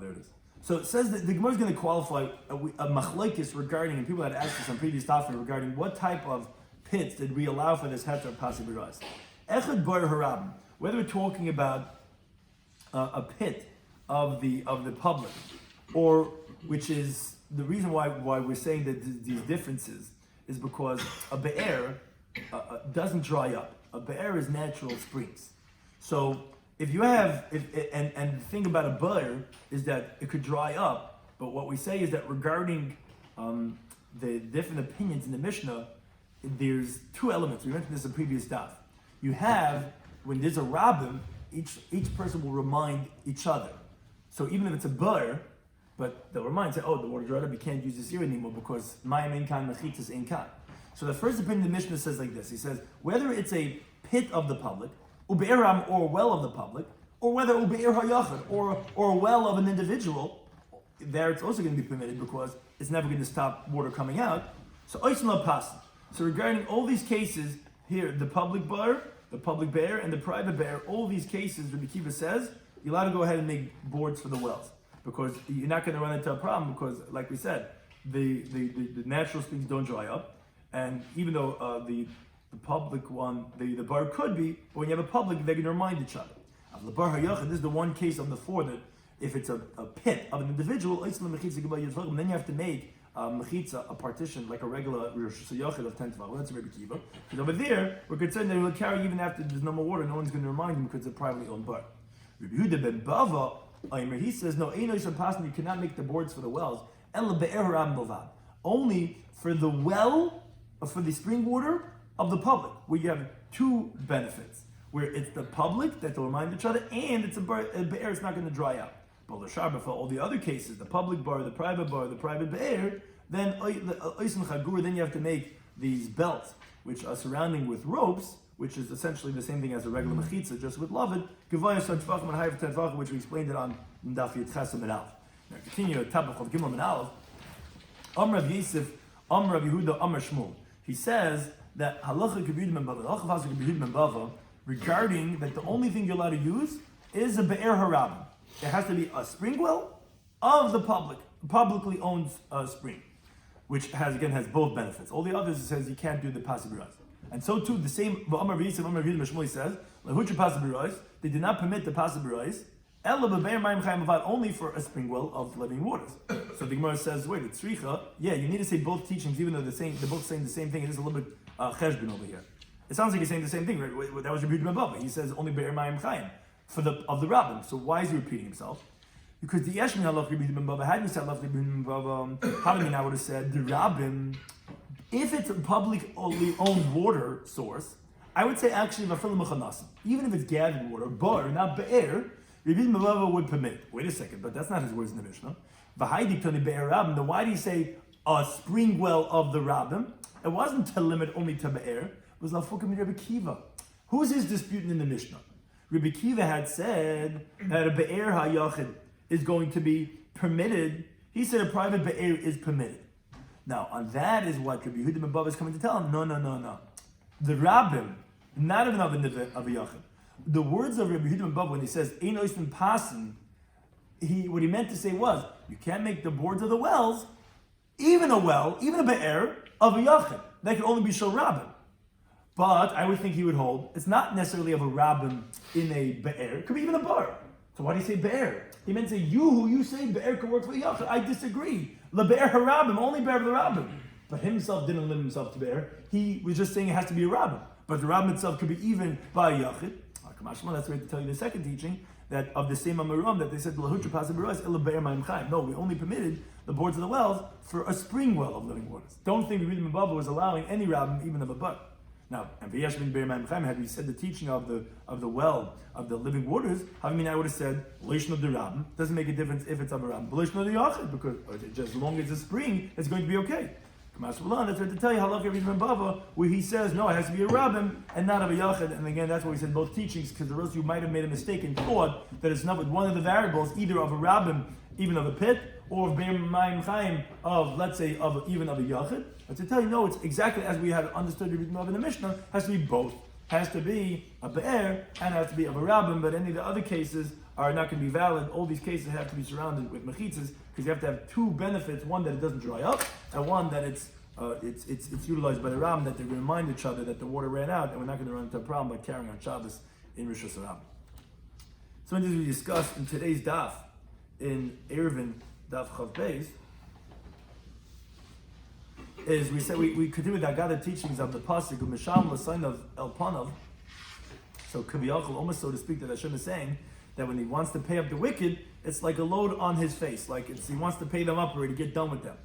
there it is. So it says that the Gemara is going to qualify a machlekes regarding, and people had asked us on previous topics regarding what type of pits did we allow for this heter pasi b'rais. Echad bar harabim, whether we're talking about a pit of the public, or which is the reason why we're saying that these differences is because a be'er doesn't dry up. A be'er is natural springs. So if you have, and the thing about a be'er is that it could dry up, but what we say is that regarding the different opinions in the Mishnah, there's two elements. We mentioned this in previous daf. You have, when there's a rabbim, each person will remind each other. So even if it's a be'er, but they'll remind, say, oh, the water dried up, you can't use this here anymore because mayim ein kan, mechitzas ein kan. So the first opinion of the Mishnah says like this. He says, whether it's a pit of the public, ube'eram, or a well of the public, or whether ube'er hayachad, or a well of an individual, there it's also going to be permitted because it's never going to stop water coming out. So oisn la pasan. So regarding all these cases here, the public bear, and the private bear, all these cases, Rabbi Kiva says, you're allowed to go ahead and make boards for the wells because you're not going to run into a problem because, like we said, the natural springs don't dry up, and even though the public one, the bar could be, but when you have a public, they're going to remind each other. The bar hayachid, this is the one case of the four that if it's a pit of an individual, then you have to make mechitza, a partition, like a regular yachid of 10 tefach. That's Rabbi Kiva. Because over there, we're concerned that it will carry even after there's no more water. No one's going to remind him because it's a privately owned bar. Rabbi Yehuda ben Bava, he says, no, you cannot make the boards for the wells. Only for the well, for the spring water of the public, where you have two benefits. Where it's the public that will remind each other, and it's a be'er, it's not going to dry out. But for all the other cases, the public bar, the private be'er, then then you have to make these belts, which are surrounding with ropes, which is essentially the same thing as a regular mechitza, just with lavid, which we explained it on Daf Yomi and Aleph. Now continue at Tabach of Gimel and Aleph. Rav Yosef, Rav Yehuda, Shmuel. He says that halacha k'biyud men bava, regarding that the only thing you're allowed to use is a be'er harabim. It has to be a spring well of the publicly owned spring, which has both benefits. All the others, it says you can't do the pasibiraz. And so too, the same, Shmuel says, they did not permit the pasibiraz, only for a spring well of living waters. So the Gemara says, wait, it's tzricha. Yeah, you need to say both teachings, even though they're both saying the same thing. It is a little bit cheshbon over here. It sounds like he's saying the same thing, right? That was Rabbi Shloimy. He says only be'er mayim chayim of the rabbin. So why is he repeating himself? Because the Yeshmin halach Rabbi Shloimy had you said halach Rabbi Shloimy, how many I would have said the rabbin, if it's a publicly owned water source, I would say actually even if it's gathered water, bar, not be'er, Rabbi Shloimy would permit. Wait a second, but that's not his words in the Mishnah. Then why do you say a spring well of the rabbin? It wasn't to limit only to be'er. It was lafukim Rabbi Kiva. Who's his disputant in the Mishnah? Rabbi Kiva had said that a be'er ha'yachid is going to be permitted. He said a private be'er is permitted. Now, on that is what Rabbi Yehuda ben Bava is coming to tell him. No. The rabbin, not even of a yachid. The words of Rabbi Yehuda ben Bava when he says ein oismin pasin, what he meant to say was you can't make the boards of the wells, even a be'er of a yachid. That could only be shel rabbin. But I would think he would hold it's not necessarily of a rabbin in a be'er. It could be even a bar. So why do you say be'er? He meant to say you say be'er could work for a yachid. I disagree. La be'er harabbim, only be'er of the rabbin. But himself didn't limit himself to be'er. He was just saying it has to be a rabbin. But the rabbin itself could be even by a yachid. That's why to tell you the second teaching that of the same Amaram that they said no, we only permitted the boards of the wells for a spring well of living waters. Don't think Rabbi Bava was allowing any rabbin, even of a butt. Now, and had we said the teaching of the well of the living waters, I would have said Leishno de rabbin doesn't make a difference if it's of a rabbin, Leishno de yachid, because just as long as it's a spring, it's going to be okay. That's what to tell you halakha Rabbi Bava, where he says no, it has to be a rabbin and not of a yachid. And again, that's why we said both teachings, because the rest you might have made a mistake and thought that it's not with one of the variables, either of a rabbin, even of a pit, or of be'er mayim chayim, of let's say even of a yachid. But to tell you no, it's exactly as we had understood Rabbi Bava in the Mishnah. Has to be both. Has to be a be'er and has to be of a rabbin. But any of the other cases are not going to be valid. All these cases have to be surrounded with mechitzas because you have to have two benefits: one that it doesn't dry up, and one that it's utilized by the Ram, that they remind each other that the water ran out, and we're not going to run into a problem by carrying on Shabbos in Rosh Hashanah. Some things we discussed in today's Daf in Eruvin Daf Chav Beis is we said we continue with the Agada teachings of the pasuk of Misham l'sayin of El Panav. So Kaviyachol, almost so to speak, that Hashem is saying that when He wants to pay up the wicked, it's like a load on His face, like He wants to pay them up already, get done with them.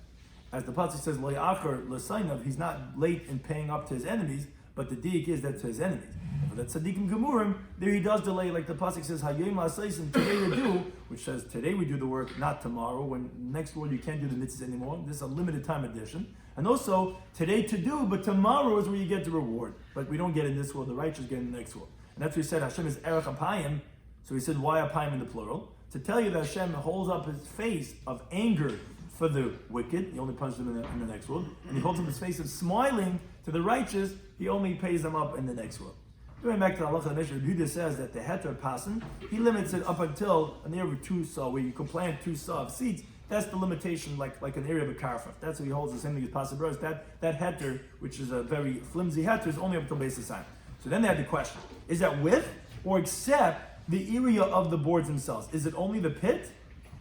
As the pasuk says, Lo ya'achar l'sayin, He's not late in paying up to His enemies, but the diik is that to His enemies. But that tzaddikim gemurim, there He does delay, like the pasuk says, Hayom la'aseisim, today we do, which says today we do the work, not tomorrow. When next world you can't do the mitzvahs anymore. This is a limited time edition. And also today to do, but tomorrow is where you get the reward. But we don't get in this world. The righteous get in the next world. And that's what He said. Hashem is erech apayim. So He said, why apayim in the plural? To tell you that Hashem holds up His face of anger for the wicked. He only punishes them in the next world. And He holds up His face of smiling to the righteous. He only pays them up in the next world. Going back to the halacha of the Mishnah, Yehuda says that the heter pasan, he limits it up until an area of 2 saw, where you can plant 2 saw of seeds. That's the limitation, like an area of a karfa. That's what he holds the same thing as pasabros. That heter, which is a very flimsy heter, is only up until base of sign. So then they had the question: is that with or except the area of the boards themselves? Is it only the pit?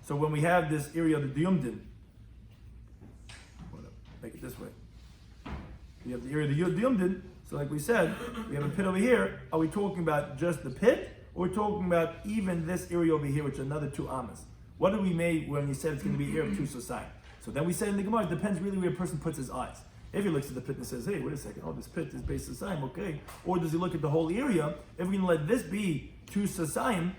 So when we have this area of the diyumdin, make it this way. We have the area of the diyumdin. So like we said, we have a pit over here. Are we talking about just the pit, or are we talking about even this area over here, which is another 2 amas? What did we make when we said it's going to be here of 2 sosai? So then we said in the Gemara, it depends really where a person puts his eyes. If he looks at the pit and says, hey, wait a second, this pit is based sosai, okay. Or does he look at the whole area? If we can let this be 2 sosai,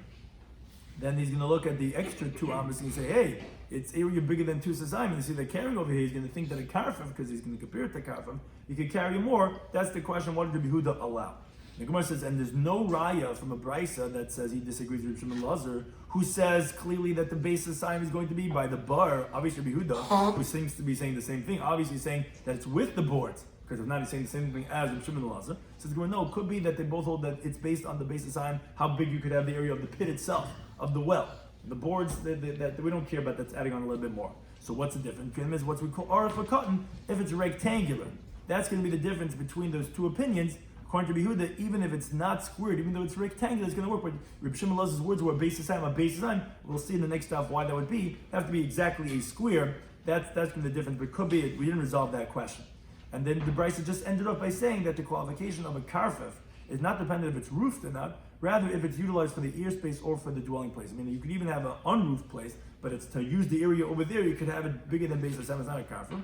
then he's going to look at the extra 2 amas and say, hey, it's area bigger than 2 sasayim. And you see they're carrying over here, he's going to think that a karfif, because he's going to compare it to karfif, you could carry more. That's the question, what did Rabbi Yehuda allow? The Gemara says, and there's no raya from a brisa that says he disagrees with Rabbi Shimon Lazar, who says clearly that the base of sign is going to be by the bar. Obviously, Rabbi Yehuda, who seems to be saying the same thing, obviously saying that it's with the boards, because if not, he's saying the same thing as Rabbi Shimon Lazar. Says the Gemara, no, it could be that they both hold that it's based on the base of sign, how big you could have the area of the pit itself, of the well. The boards that we don't care about, that's adding on a little bit more. So what's the difference? Is what we call arif cotton if it's rectangular. That's going to be the difference between those 2 opinions. According to Yehuda, even if it's not squared, even though it's rectangular, it's going to work. But Rabbi Shimon Lazar's words were a base of sign. We'll see in the next step why that would be. It have to be exactly a square. That's going to be the difference. But it could be we didn't resolve that question. And then the Brisa just ended up by saying that the qualification of a karfif is not dependent if it's roofed or not, rather if it's utilized for the ear space or for the dwelling place. I mean, you could even have an unroofed place, but it's to use the area over there, you could have it bigger than base of sign. It's not a karfif.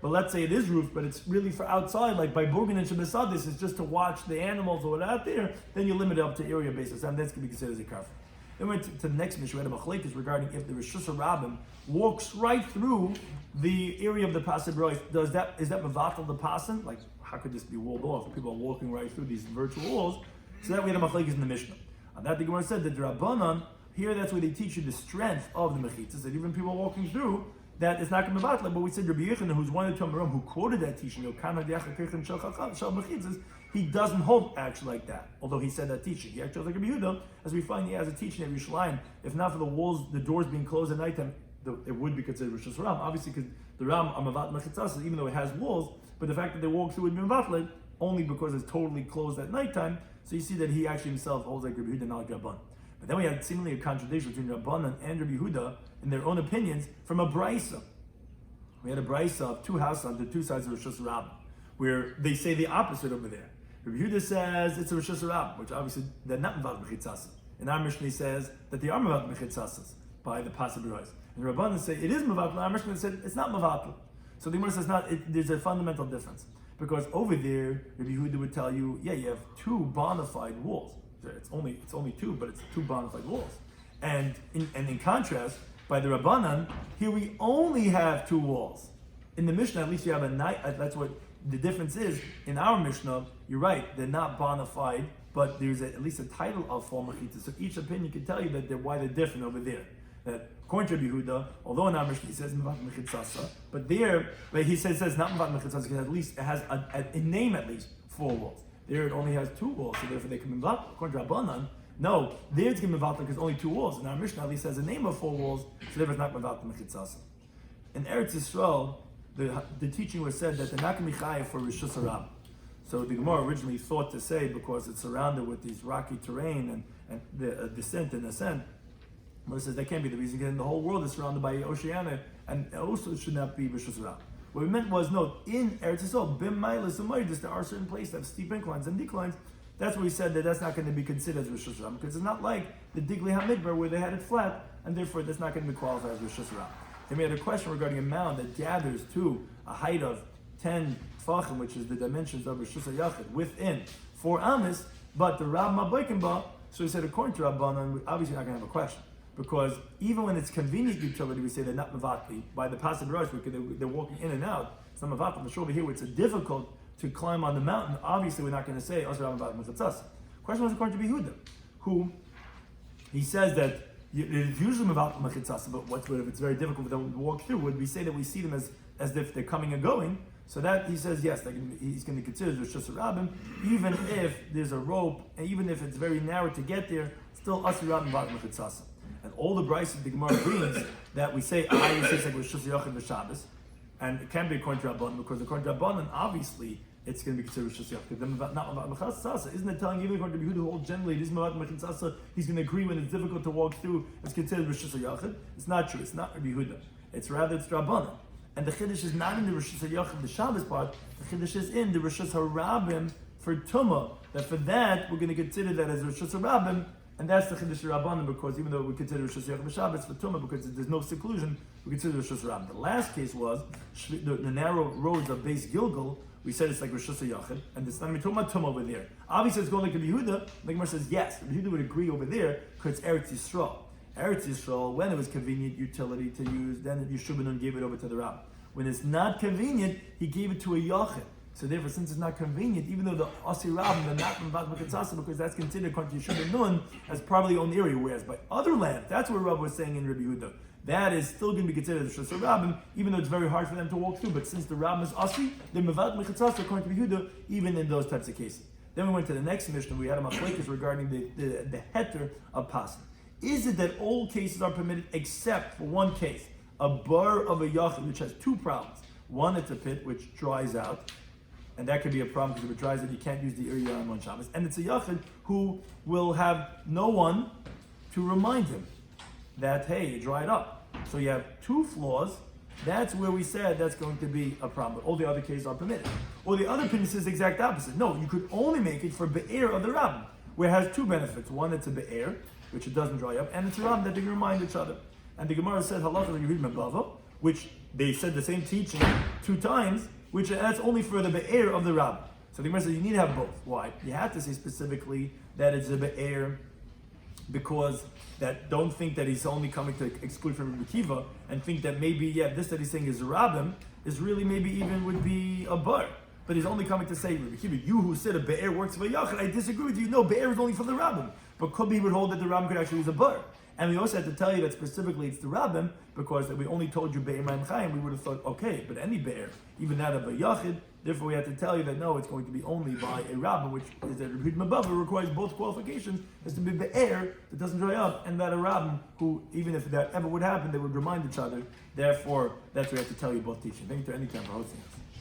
But let's say it is roofed, but it's really for outside, like by Bogan and Shabbasadis, it's just to watch the animals or what's out there, then you limit it up to area basis, and that's going to be considered as a karfif. Then we went to the next mission, we had a machlekes regarding if the Rishus Rabbim walks right through the area of the Pasad Rois. Is that Mavatal the Pasan? Like, how could this be walled off? People are walking right through these virtual walls. So that we had a machlekes in the Mishnah. And that the Gemara said that the Rabbanan, here that's where they teach you the strength of the mechitzas, that even people walking through, that it's not going to be battle. But we said Rabbi Yochanan, who's one of the Talmudim who quoted that teaching, he doesn't hold actually like that. Although he said that teaching, he actually like Rabbi Yehuda, as we find he has a teaching at Yerushalayim. If not for the walls, the doors being closed at nighttime, it would be considered Rosh Hashanah. Obviously, because the Ram Amavat Mechitzas, even though it has walls, but the fact that they walk through would be Mavatlet only because it's totally closed at nighttime. So you see that he actually himself holds like Rabbi Yehuda, not like Rabban. But then we had seemingly a contradiction between Rabbanan and Rabbi Yehuda in their own opinions from a brisa. We had a brisa of 2 houses on the 2 sides of Rosh Hashanah, where they say the opposite over there. Rabbi Yehuda says it's a Rosh Hashanah, which obviously they're not Mavad Mechitzasas. And our Mishnah says that they are Mavad Mechitzasas by the Pasad Rois. And Rabbanan say it is Mavad, and our Mishnah said it's not Mavad. So the Gemara says there's a fundamental difference. Because over there, Rabbi Yehuda would tell you, yeah, you have 2 bona fide walls. It's only 2, but it's 2 bona fide walls. And in contrast, by the Rabbanan, here we only have 2 walls. In the Mishnah, at least you have a night. That's what the difference is. In our Mishnah, you're right, they're not bona fide, but there's at least a title of Fal Mechitza. So each opinion can tell you that why they're different over there. That according to Rabbi Yehuda, although in our Mishnah he says Mevat Mechitzasa, but he says not Mevat Mechitzasa because at least it has a name at least 4 walls. There it only has 2 walls, so therefore they can be Mevat. According to Rabbanan, no, there it's going to be Mevat because only 2 walls. In our Mishnah at least has a name of 4 walls, so therefore it's not Mevat Mechitzasa. In Eretz Yisrael, the teaching was said that they're not going to be chayav for Rishus Harab. So the Gemara originally thought to say, because it's surrounded with these rocky terrain and the descent and ascent, Gemara says that can't be the reason, because the whole world is surrounded by Oceania, and also should not be Rishus Harab. What we meant was, no, in Eretz Yisrael, Bim Mailas and Maidus, there are certain places that have steep inclines and declines. That's what we said that's not going to be considered as Rishus Harab, because it's not like the Digli HaMidbar where they had it flat, and therefore that's not going to be qualified as Rishus Harab. Then we had a question regarding a mound that gathers to a height of 10 tfachim, which is the dimensions of Rishus HaYachid, within 4 amis, but the Rab Maboikenba, so he said according to Rabbanan, we're obviously not going to have a question. Because even when it's convenient utility, we say they're not Mavatli. By the Pasad Rosh, because they're walking in and out, it's not Mavatli. I'm sure over here, where it's difficult to climb on the mountain, obviously we're not going to say, Osra Mavatli Mutzatzas. Question was according to Yehuda, who he says that it's usually Mavatli Mechitzasa, but what if it's very difficult for them to walk through? Would we say that we see them as if they're coming and going? So that he says yes, he's going to consider Rishus Harabim, even if there's a rope, and even if it's very narrow to get there, still Osra Mavatli Mechitzasa. And all the Bryce of the Gemara brings that we say I say like Rishus Yachid v'Shabbos, and it can be according to Rabbanan, because according to Rabbanan, obviously it's going to be considered Rishus Yachid. Not Mavat Mechitzasa. Isn't it telling you according to Yehuda who holds generally it is Mavat Mechitzasa? He's going to agree when it's difficult to walk through. It's considered Rishus Yachid. It's not true. It's not Rabbi Yehuda. It's Rabbanan. And the Chiddush is not in the Rishus Yachid the Shabbos part. The Chiddush is in the Rishus Harabim for Tumah. That for that we're going to consider that as Rishus Harabim. And that's the Chiddush Rabbanan, because even though we consider Rishus Yachid Shabbos for Tumah, because there's no seclusion, we consider Rishus Rabbanan. The last case was the narrow roads of Beis Gilgal, we said it's like Rosh Yachid, and it's not even talking about Tum over there. Obviously, it's going like Rabbi Yehuda. The Gemara says yes. Rabbi Yehuda would agree over there because it's Eretz Yisrael. Eretz Yisrael, when it was convenient utility to use, then Yeshua ben Nun gave it over to the Rabbah. When it's not convenient, he gave it to a Yachid. So therefore, since it's not convenient, even though the Asi Rabbim, the not Mavad Mechatzasa, because that's considered according to Yeshua ben Nun as part of the own area, whereas by other lands, that's what Rabbah was saying in Rabbi Yehuda. That is still going to be considered a Shas Rabbim, even though it's very hard for them to walk through. But since the Rabbim is Asi, they're Mavad Mechatzasa according to Yehuda, even in those types of cases. Then we went to the next Mishnah. We had a machlekes regarding the heter of Pasuk. Is it that all cases are permitted except for one case, a bar of a yachid, which has two problems? One, it's a pit which dries out, and that could be a problem because if it dries out, you can't use the area on Shabbos. And it's a yachid who will have no one to remind him that, hey, it dried up. So you have two flaws. That's where we said that's going to be a problem. But all the other cases are permitted. Or the other opinion says the exact opposite. No, you could only make it for be'er of the rabbin, where it has two benefits. One, it's a be'er, which it doesn't dry up, and it's a rabbin that they can remind each other. And the Gemara said halacha Eruvin Daf, which they said the same teaching two times, which that's only for the be'er of the rabbin. So the Gemara said you need to have both. Why? You have to say specifically that it's a be'er, because that don't think that he's only coming to exclude from Rabbi Kiva and think that maybe, this that he's saying is a rabbim is really maybe even would be a bar. But he's only coming to say, Rabbi Kiva, you who said a be'er works for yachid, I disagree with you. No, be'er is only for the rabbim. But Kobi would hold that the rabbim could actually use a bar. And we also had to tell you that specifically it's the rabbim, because that we only told you be'er ma'im chayim, we would have thought, okay, but any be'er, even that of a yachid, therefore we had to tell you that no, it's going to be only by a rabbin, which is that Rabbi Mabava requires both qualifications, is to be be'er that doesn't dry up, and that a rabbin who, even if that ever would happen, they would remind each other. Therefore, that's why we have to tell you both teaching. Thank you to any time for hosting us.